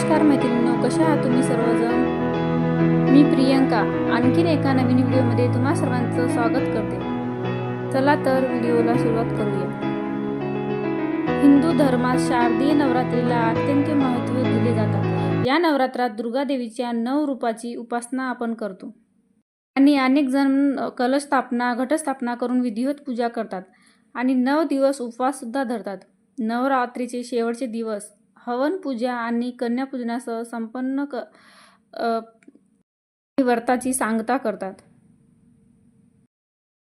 नमस्कार मैत्रिणींनो, कशा आहात तुम्ही सर्वजण? मी प्रियंका आणखीन एका नवीन व्हिडिओमध्ये तुम्हा सर्वांचं स्वागत करते. चला तर व्हिडिओला सुरुवात करूया. हिंदू धर्मात शारदीय नवरात्रीला अत्यंत महत्त्व दिले जातात. या नवरात्रात दुर्गा देवीच्या 9 रूपाची उपासना आपण करतो आणि अनेक जण कलश स्थापना, घटस्थापना करून विधिवत पूजा करतात आणि 9 दिवस उपवास सुद्धा धरतात. नवरात्रीचे शेवटचे दिवस हवन पूजा आणि कन्यापूजनासह संपन्न व्रताची सांगता करतात.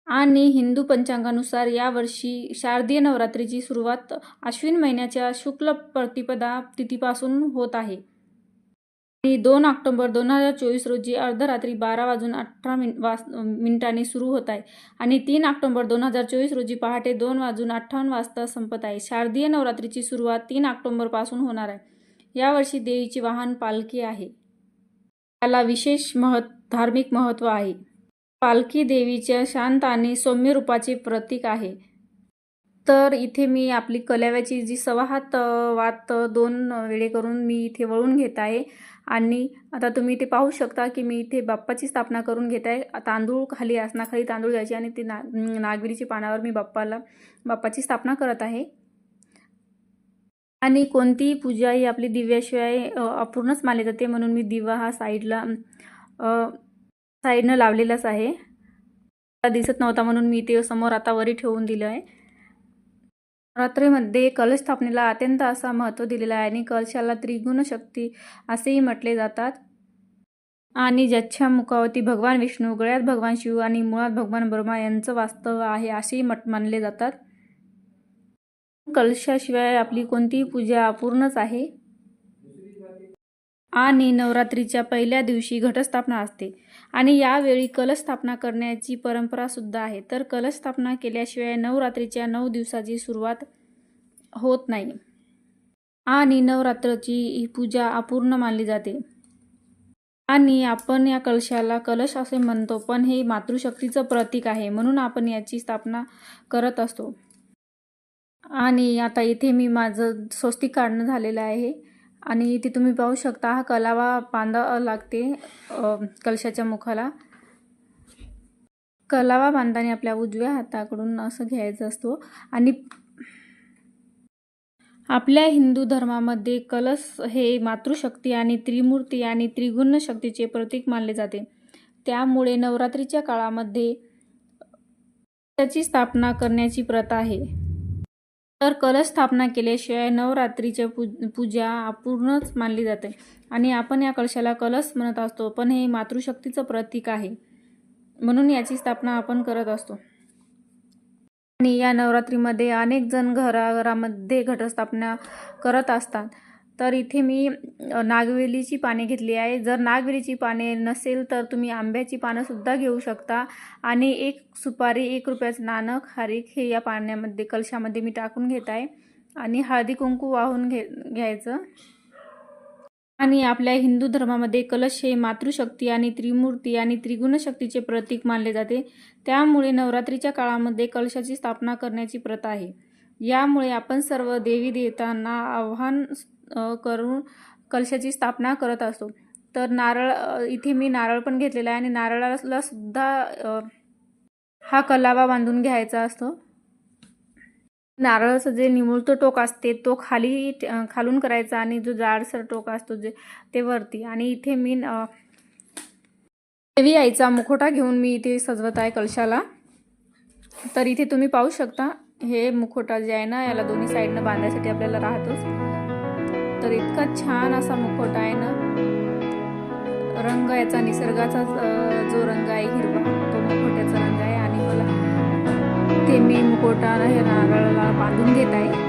आणि हिंदू पंचांगानुसार यावर्षी शारदीय नवरात्रीची सुरुवात आश्विन महिन्याच्या शुक्ल प्रतिपदा तिथीपासून होत आहे. 2 ऑक्टोबर 2024 रोजी अर्धरात्री 12:18 सुरू होत आहे आणि 3 ऑक्टोबर 2024 रोजी पहाटे 2:58 वाजता संपत आहे. शारदीय नवरात्रीची सुरुवात 3 ऑक्टोबरपासून होणार आहे. यावर्षी देवीचे वाहन पालखी आहे. त्याला विशेष धार्मिक महत्त्व आहे. पालखी देवीच्या शांत आणि सौम्य रूपाचे प्रतीक आहे. तर इथे मी आपली कलाव्याची जी 6 हात वात 2 वेळे करून मी इथे वळून घेत आहे आणि आता तुम्ही इथे पाहू शकता की मी इथे बाप्पाची स्थापना करून घेत आहे. तांदूळ खाली आसनाखाली तांदूळ घ्यायचे आणि ते नागविरीच्या पानावर मी बाप्पाची स्थापना करत आहे. आणि कोणतीही पूजा ही आपली दिव्याशिवाय अपूर्णच मानली जाते, म्हणून मी दिवा हा साईडनं लावलेलाच आहे. दिसत नव्हता म्हणून मी ते समोर आता वरी ठेवून दिलं आहे. नवरात्रीमध्ये कलश स्थापनेला अत्यंत असा महत्त्व दिलेला आहे आणि कलशाला त्रिगुण शक्ती असेही म्हटले जातात. आणि ज्याच्या मुखावरती भगवान विष्णू, गळ्यात भगवान शिव आणि मुळात भगवान ब्रह्मा यांचं वास्तव आहे असेही मानले जातात. कलशाशिवाय आपली कोणतीही पूजा अपूर्णच आहे. आणि नवरात्रीच्या पहिल्या दिवशी घटस्थापना असते आणि यावेळी कलश स्थापना करण्याची परंपरा सुद्धा आहे. तर कलश स्थापना केल्याशिवाय नवरात्रीच्या 9 दिवसाची सुरुवात होत नाही आणि नवरात्राची ही पूजा अपूर्ण मानली जाते. आणि आपण या कलशाला कलश असे म्हणतो, पण हे मातृशक्तीचं प्रतीक आहे म्हणून आपण याची स्थापना करत असतो. आणि आता इथे मी माझं स्वस्तिक काढणं झालेलं आहे आणि इथे तुम्ही पाहू शकता हा कलावा बांधावा लागते कलशाच्या मुखाला. कलावा बांधताना आपल्या उजव्या हाताकडून असं घ्यायचं असतो. आणि आपल्या हिंदू धर्मामध्ये कलश हे मातृशक्ती आणि त्रिमूर्ती आणि त्रिगुण शक्तीचे प्रतीक मानले जाते. त्यामुळे नवरात्रीच्या काळामध्ये त्याची स्थापना करण्याची प्रथा आहे. तर कलश स्थापना केल्याशिवाय नवरात्रीच्या पूजा अपूर्णच मानली जाते आणि आपण या कलशाला कलश म्हणत असतो, पण हे मातृशक्तीचं प्रतीक आहे म्हणून याची स्थापना आपण करत असतो. आणि या नवरात्रीमध्ये अनेक जण घराघरामध्ये घटस्थापना करत असतात. तर इथे मी नागवेलीची पाने घेतली आहे. जर नागवेलीची पाने नसेल तर तुम्ही आंब्याची पानं सुद्धा घेऊ शकता. आणि 1 सुपारी, 1 रुपयाचं नाणं, खारीक हे या पाण्यामध्ये कलशामध्ये मी टाकून घेत आहे आणि हळदी कुंकू वाहून घ्यायचं. आणि आपल्या हिंदू धर्मामध्ये कलश हे मातृशक्ती आणि त्रिमूर्ती आणि त्रिगुण शक्तीचे प्रतीक मानले जाते. त्यामुळे नवरात्रीच्या काळामध्ये कलशाची स्थापना करण्याची प्रथा आहे. यामुळे आपण सर्व देवी देवतांना आवाहन करून कलशाची स्थापना करत असतो. तर नारळ, इथे मी नारळ पण घेतलेला आहे आणि नारळाला सुद्धा हा कलावा बांधून घ्यायचा असतो. नारळाचं जे निमुळतं टोक असते तो खालून करायचा आणि जो जाडसर टोक असतो ते वरती. आणि इथे मी देवी आईचा मुखोटा घेऊन मी इथे सजवत आहे कलशाला. तर इथे तुम्ही पाहू शकता हे मुखोटा जे आहे ना, याला दोन्ही साईडनं बांधायसाठी आपल्याला राहतोच. तर इतका छान असा मुखोटा आहे ना. रंग याचा निसर्गाचा जो रंग आहे हिरवा, तो मुखोट्याचा रंग आहे. आणि मला ते मी मुखोटा हे नारळाला बांधून घेत आहे.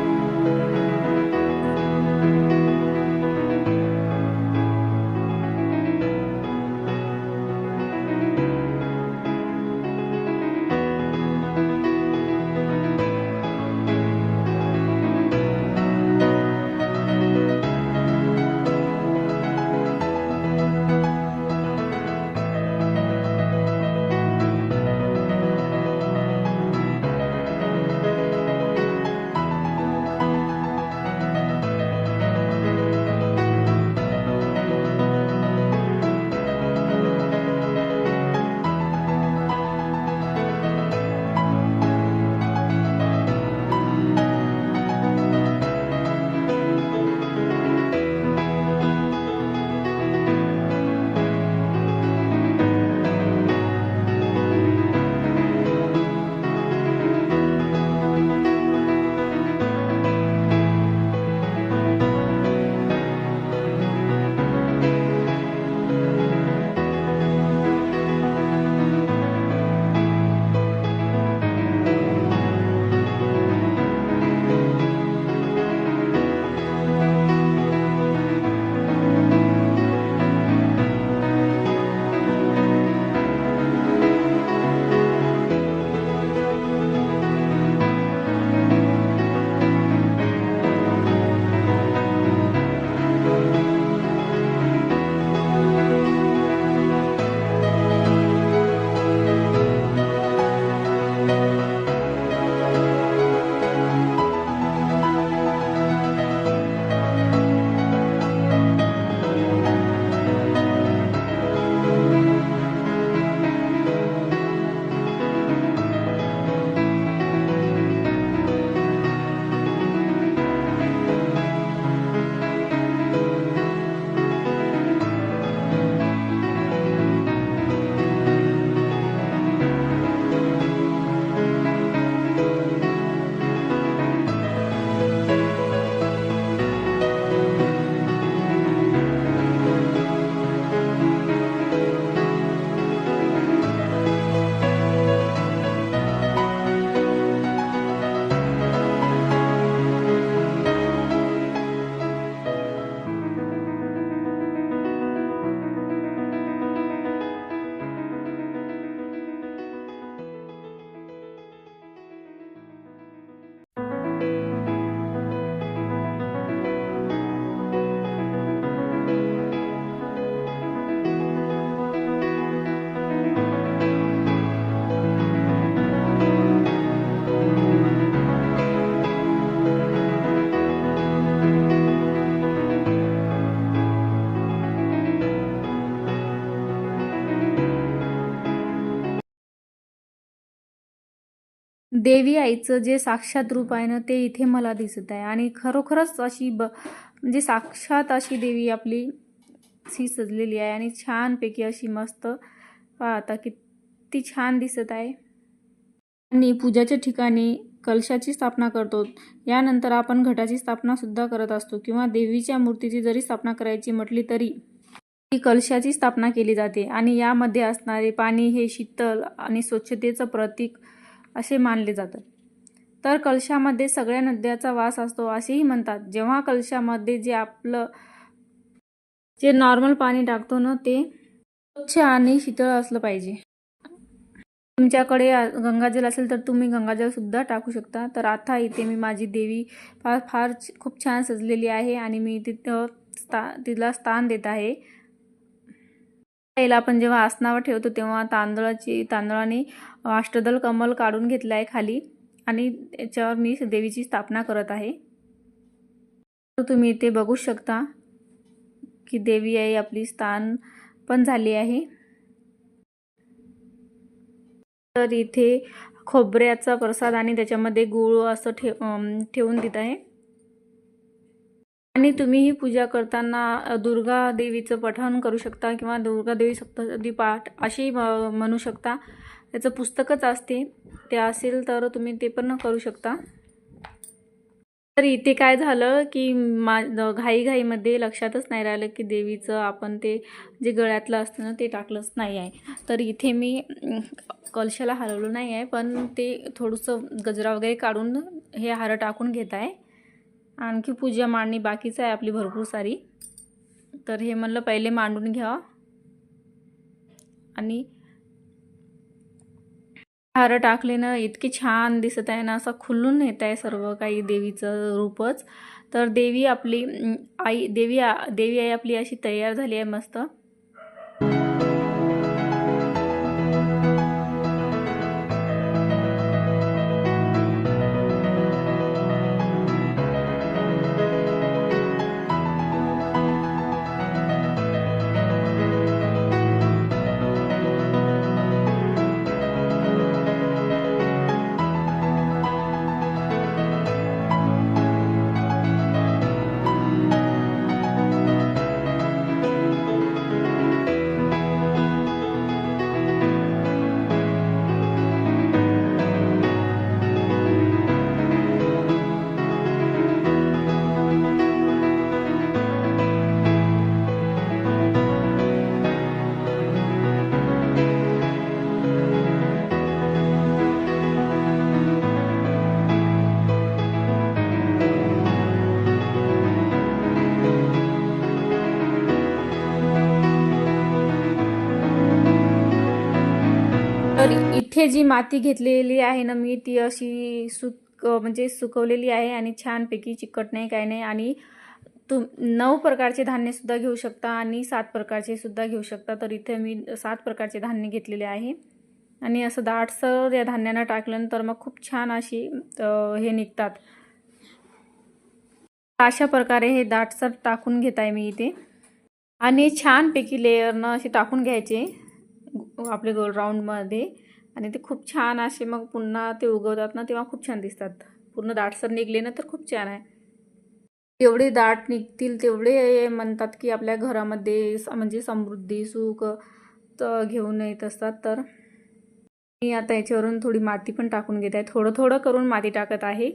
देवी आईचं जे साक्षात रूप आहे ना ते इथे मला दिसत आहे आणि खरोखरच अशी म्हणजे साक्षात अशी देवी आपली सी सजलेली आहे आणि छानपैकी अशी मस्त आता किती छान दिसत आहे। आणि पूजाच्या ठिकाणी कलशाची स्थापना करतो, यानंतर आपण घटाची स्थापना सुद्धा करत असतो किंवा देवीच्या मूर्तीची जरी स्थापना करायची म्हटली तरी ती कलशाची स्थापना केली जाते आणि यामध्ये असणारे पाणी हे शीतल आणि स्वच्छतेचं प्रतीक असे मानले जातात। तर कलशामध्ये सगळ्या नद्याचा वास असतो असेही म्हणतात। जेव्हा कलशामध्ये जे नॉर्मल पाणी टाकतो ना ते स्वच्छ आणि शीतळ असलं पाहिजे। तुमच्याकडे गंगाजल असेल तर तुम्ही गंगाजल सुद्धा टाकू शकता। तर आता इथे मी माझी देवी फार खूप छान सजलेली आहे आणि मी तिला स्थान देत आहे। पहिला आपण जेव्हा आसनावर ठेवतो तेव्हा तांदळाने अष्टदल कमल काढून घेतलं आहे खाली आणि त्याच्यावर मी देवीची स्थापना करत आहे। तर तुम्ही इथे बघू शकता की देवी आई आपली स्थान पण झाली आहे। तर इथे खोबऱ्याचा प्रसाद आणि त्याच्यामध्ये गूळ असं ठेवून देत आहे आणि तुम्ही ही पूजा करताना दुर्गा देवीचं पठण करू शकता किंवा दुर्गा देवी सप्तशती पाठ अशी म्हणू शकता। त्याचं पुस्तकच असते, ते असेल तर तुम्ही ते पण करू शकता। तर इथे काय झालं की घाईमध्ये लक्षातच नाही राहिलं की देवीचं आपण ते जे गळ्यातलं असतं ना ते टाकलंच नाही आहे। तर इथे मी कलशाला हलवलं नाही आहे, पण ते थोडंसं गजरा वगैरे काढून हे हार टाकून घेत आहे। आणखी पूजा मांडणी बाकीच आहे आपली भरपूर सारी। तर हे म्हणलं पहिले मांडून घ्यावं आणि हार टाकले ना इतकी छान दिसत आहे ना, असं खुलून येत आहे सर्व काही देवीचं रूपच। तर देवी आई आपली अशी तयार झाली आहे मस्त। तर इथे जी माती घेतलेली आहे ना मी ती अशी म्हणजे सुकवलेली आहे आणि छानपैकी चिकट नाही काय नाही। आणि 9 प्रकारचे धान्य सुद्धा घेऊ शकता आणि 7 प्रकारचे सुद्धा घेऊ शकता। तर इथे मी 7 प्रकारचे धान्य घेतलेले आहे आणि असं दाटसर या धान्यांना टाकल्यानंतर मग खूप छान अशी हे निघतात। अशा प्रकारे हे दाटसर टाकून घेत आहे मी इथे आणि छानपैकी लेयरनं असे टाकून घ्यायचे आपले गोल राऊंडमध्ये आणि ते खूप छान असे मग पुन्हा ते उगवतात ना तेव्हा खूप छान दिसतात। पूर्ण दाटसर निघले ना तर खूप छान आहे। जेवढे दाट निघतील तेवढे म्हणतात की आपल्या घरामध्ये म्हणजे समृद्धी सुख घेऊन येत असतात। तर मी आता याच्यावरून थोडी माती पण टाकून घेत आहे, थोडं थोडं करून माती टाकत आहे।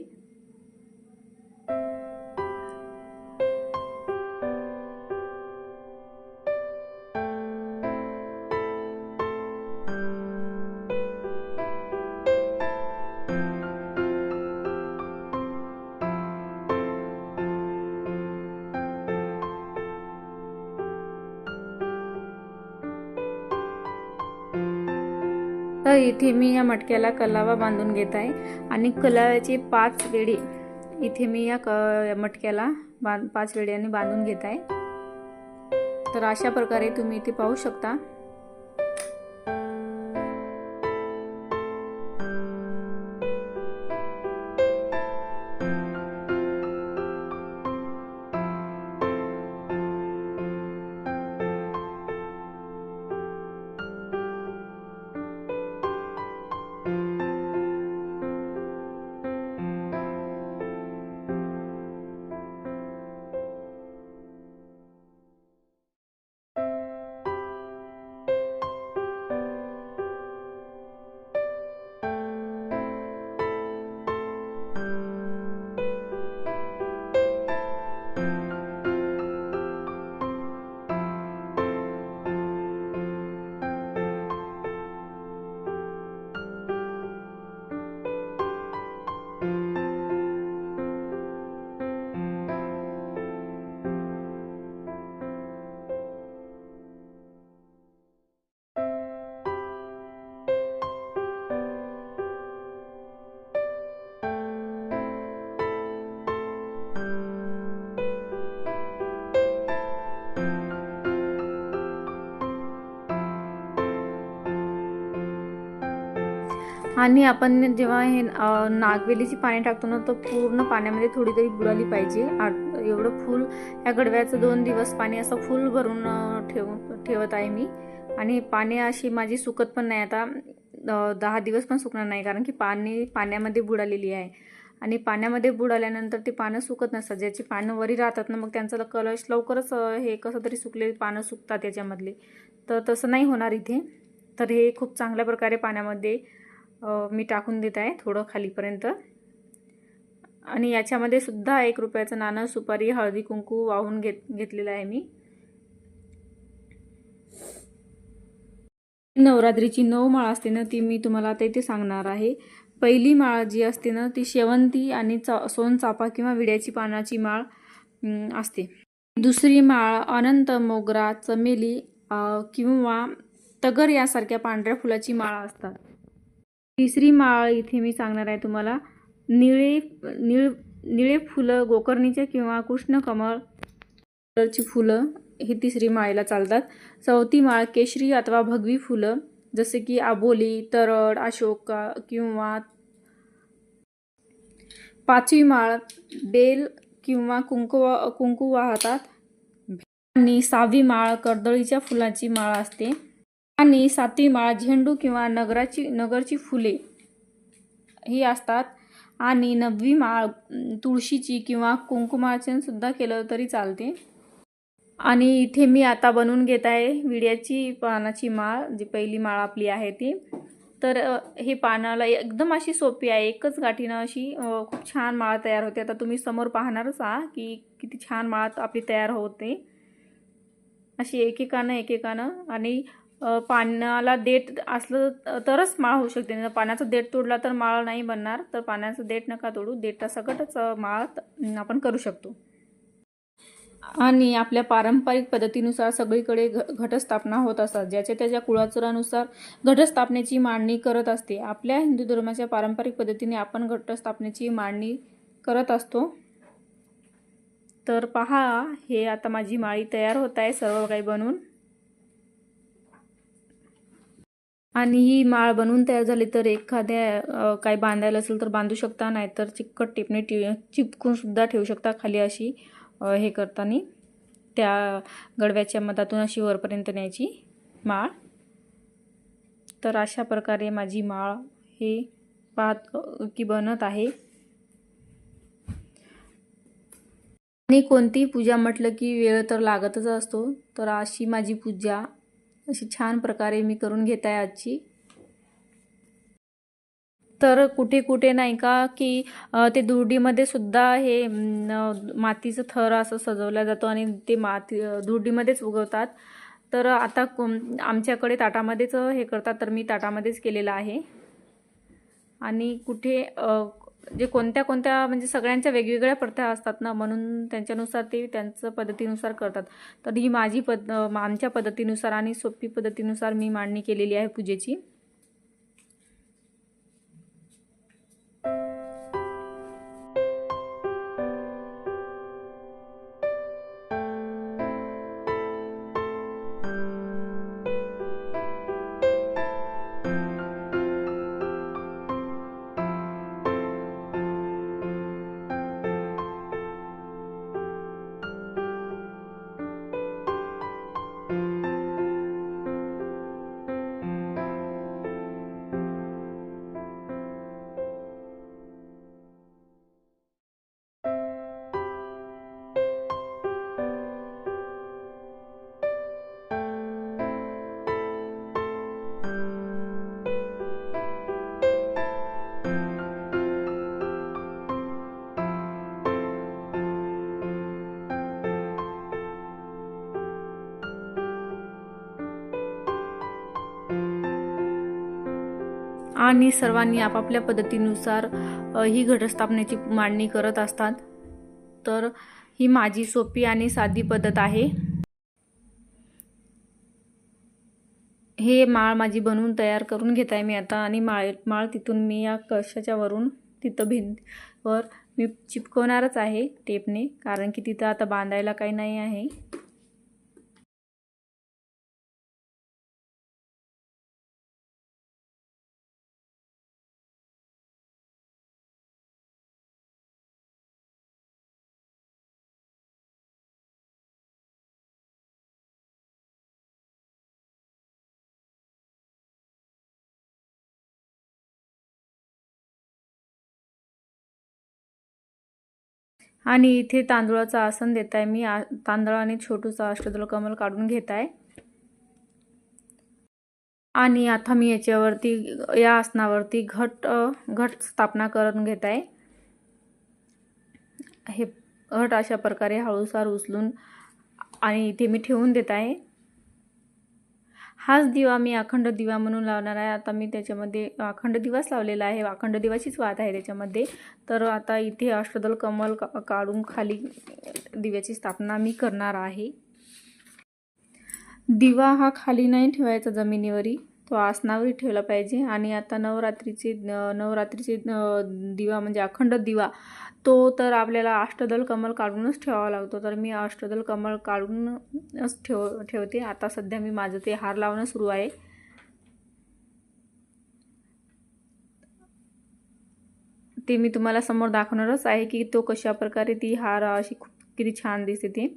तर इथे मी या मटक्याला कलावा बांधून घेत आहे आणि कलाव्याचे 5 वेढे इथे मी या मटक्याला 5 वेढ्यांनी बांधून घेत आहे। तर अशा प्रकारे तुम्ही इथे पाहू शकता। आणि आपण जेव्हा हे नागवेलीची पाणी टाकतो ना, तर पूर्ण पाण्यामध्ये थोडी तरी बुडाली पाहिजे. एवढं फुल या गडव्याचं 2 दिवस पाणी असं फुल भरून ठेवत आहे मी. आणि पाणी अशी माझी सुकत पण नाही आता, 10 दिवस पण सुकणार नाही, कारण की पाण्यामध्ये बुडालेली आहे. आणि पाण्यामध्ये बुडाल्यानंतर ते पानं सुकत नसतात. ज्याची पानं वरी राहतात ना, मग त्यांचा कलश लवकरच हे कसं तरी सुकले पानं सुकतात त्याच्यामधले. तर तसं नाही होणार इथे. तर हे खूप चांगल्या प्रकारे पाण्यामध्ये मी टाकून देत आहे थोडं खालीपर्यंत. आणि याच्यामध्ये सुद्धा 1 रुपयाचं नाणं, सुपारी, हळदी कुंकू वाहून घेतलेलं आहे मी. नवरात्रीची 9 माळ असते ना, ती मी तुम्हाला आता इथे सांगणार आहे. पहिली माळ जी असते ना, ती शेवंती आणि सोनचाफा किंवा विड्याची पानाची माळ असते. दुसरी माळ अनंत, मोगरा, चमेली किंवा तगर यासारख्या पांढऱ्या फुलाची माळ असतात. तिसरी माळ इथे मी सांगणार आहे तुम्हाला. निळे फुलं, गोकर्णीचे किंवा कृष्णकमळ कलरची फुलं ही तिसरी माळेला चालतात. चौथी माळ केशरी अथवा भगवी फुलं, जसे की आबोली, तरड, अशोका किंवा. पाचवी माळ बेल किंवा कुंकू वाहतात. आणि 6वी माळ कर्दळीच्या फुलाची माळ असते. आणि 7वी माळ झेंडू किंवा नगरची फुले ही असतात. आणि 9वी माळ तुळशीची किंवा कुंकुमार्चन सुद्धा केलं तरी चालते. आणि इथे मी आता बनवून घेत आहे विड्याची पानाची माळ, जी पहिली माळ आपली आहे ती. तर हे पानाला एकदम अशी सोपी आहे, एकच गाठीनं अशी खूप छान माळ तयार होते. आता तुम्ही समोर पाहणारच आहात की किती छान माळ आपली तयार होते, अशी एकेकानं. आणि पानाला देठ असलं तरच माळ होऊ शकते. नाही पाण्याचं देठ तोडला तर माळ नाही बनणार. तर पाण्याचं देठ नका तोडू, देठासकटच माळ आपण करू शकतो. आणि आपल्या पारंपरिक पद्धतीनुसार सगळीकडे घटस्थापना होत असतात. ज्याच्या त्याच्या कुळाचारानुसार घटस्थापनेची मांडणी करत असते. आपल्या हिंदू धर्माच्या पारंपरिक पद्धतीने आपण घटस्थापनेची मांडणी करत असतो. तर पहा, हे आता माझी माळी तयार होत आहे सर्व काही बनवून. आणि ही माळ बनवून तयार झाली तर एखाद्या काही बांधायला असेल तर बांधू शकता, नाहीतर चिकट टिपणे चिपकून सुद्धा ठेवू शकता खाली अशी हे करताना, त्या गडव्याच्या मधातून अशी वरपर्यंत न्यायची माळ. तर अशा प्रकारे माझी माळ हे पाहत की बनत आहे. आणि कोणतीही पूजा म्हटलं की वेळ तर लागतच असतो. तर अशी माझी पूजा अशी छान प्रकारे मी करून घेत आहे आजची. तर कुठे कुठे नाही का की ते दुर्डीमध्ये सुद्धा हे मातीचं थर असं सजवलं जातो आणि ते माती दुर्डीमध्येच उगवतात. तर आता आमच्याकडे ताटामध्येच हे करतात, तर मी ताटामध्येच केलेलं आहे. आणि कुठे जे कोणत्या म्हणजे सगळ्यांच्या वेगवेगळ्या प्रथा असतात ना, म्हणून त्यांच्यानुसार ते त्यांचं पद्धतीनुसार करतात. तर ही माझी आमच्या पद्धतीनुसार आणि सोपी पद्धतीनुसार मी मांडणी केलेली आहे पूजेची. आणि सर्वांनी आपापल्या पद्धतीनुसार ही घटस्थापनेची मांडणी करत असतात. तर ही माझी सोपी आणि साधी पद्धत आहे. हे माळ माझी बनवून तयार करून घेत आहे मी आता. आणि माळ तिथून मी या कशाच्या वरून तिथं भिंतीवर मी चिपकवणारच आहे टेपने, कारण की तिथं आता बांधायला काही नाही आहे. आणि इथे तांदूळाचं आसन देत आहे मी। तांदळाने छोटूसा अष्टदल कमल काढून घेत आहे आणि आता मी याच्यावरती या आसनावरती घट स्थापना करून घेत आहे। हे घट अशा प्रकारे हळूसार उचलून आणि इथे मी ठेवून देत आहे। हाच दिवा मी अखंड दिवा म्हणून लावणार आहे। आता मी त्याच्यामध्ये अखंड दिवाच लावलेला आहे, अखंड दिवाचीच वात आहे त्याच्यामध्ये। तर आता इथे अष्टदल कमल काढून खाली दिव्याची स्थापना मी करणार आहे। दिवा हा खाली नाही ठेवायचा जमिनीवरी, तो आसनावर ठेवला पाहिजे। आणि आता नवरात्रीचे दिवा म्हणजे अखंड दिवा तो तर आपल्याला अष्टदल कमल काढूनच ठेवावा लागतो। तर मी अष्टदल कमल काढूनच ठेवते। आता सध्या मी माझं ते हार लावणं सुरू आहे। ते मी तुम्हाला समोर दाखवणारच आहे की तो कशा प्रकारे ती हार अशी किती छान दिसते ती।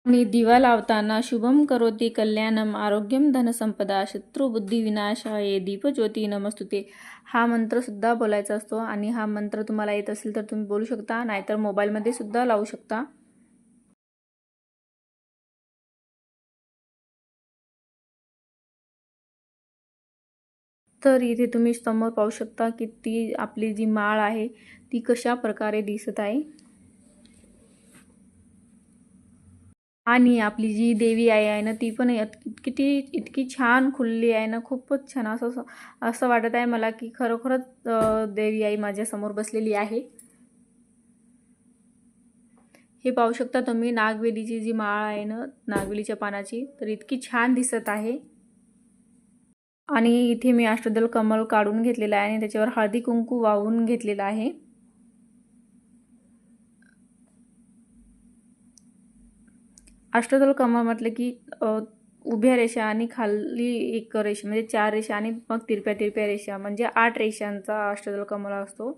आणि दिवा लावताना शुभम करोति कल्याणम आरोग्यम धनसंपदा शत्रुबुद्धी विनाशाय दीपज्योती नमस्तुते हा मंत्र सुद्धा बोलायचा असतो। आणि हा मंत्र तुम्हाला येत असेल तर तुम्ही बोलू शकता, नाहीतर मोबाईलमध्ये सुद्धा लावू शकता। तर इथे तुम्ही समोर पाहू शकता की ती आपली जी माळ आहे ती कशा प्रकारे दिसत आहे। आणि आपली जी देवी आई आहे ना ती पण इतकी छान खुलली आहे ना, खूपच छान असं वाटत आहे मला की खरोखरच देवी आई माझ्या समोर बसलेली आहे। हे पाहू शकता तुम्ही नागवेलीची जी माळ आहे ना, नागवेलीच्या पानाची, तर इतकी छान दिसत आहे। आणि इथे मी अष्टदल कमल काढून घेतलेला आहे आणि त्याच्यावर हळदी कुंकू वाहून घेतलेला आहे। अष्टदल कमल म्हटले की उभ्या रेषा आणि खाली एक रेषा म्हणजे 4 रेषा आणि मग तिरप्या रेषा म्हणजे 8 रेषांचा अष्टदल कमल असतो।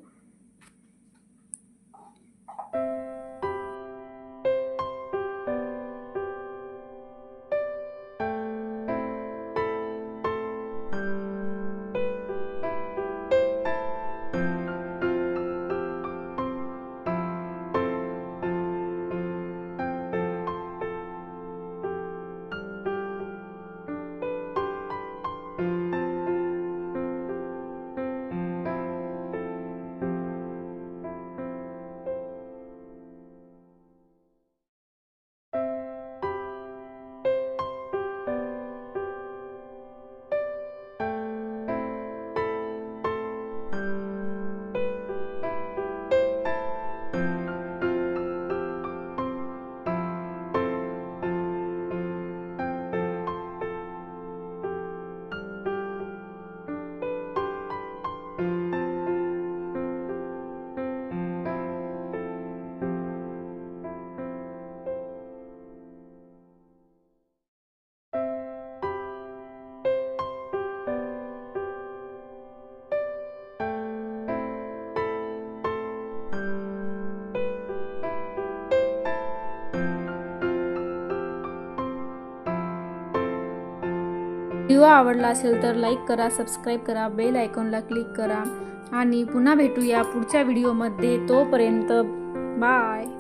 व्हिडिओ आवडला असेल तर लाईक करा, सबस्क्राईब करा, बेल आयकॉनला क्लिक करा आणि पुन्हा भेटूया पुढच्या व्हिडिओमध्ये। तोपर्यंत बाय।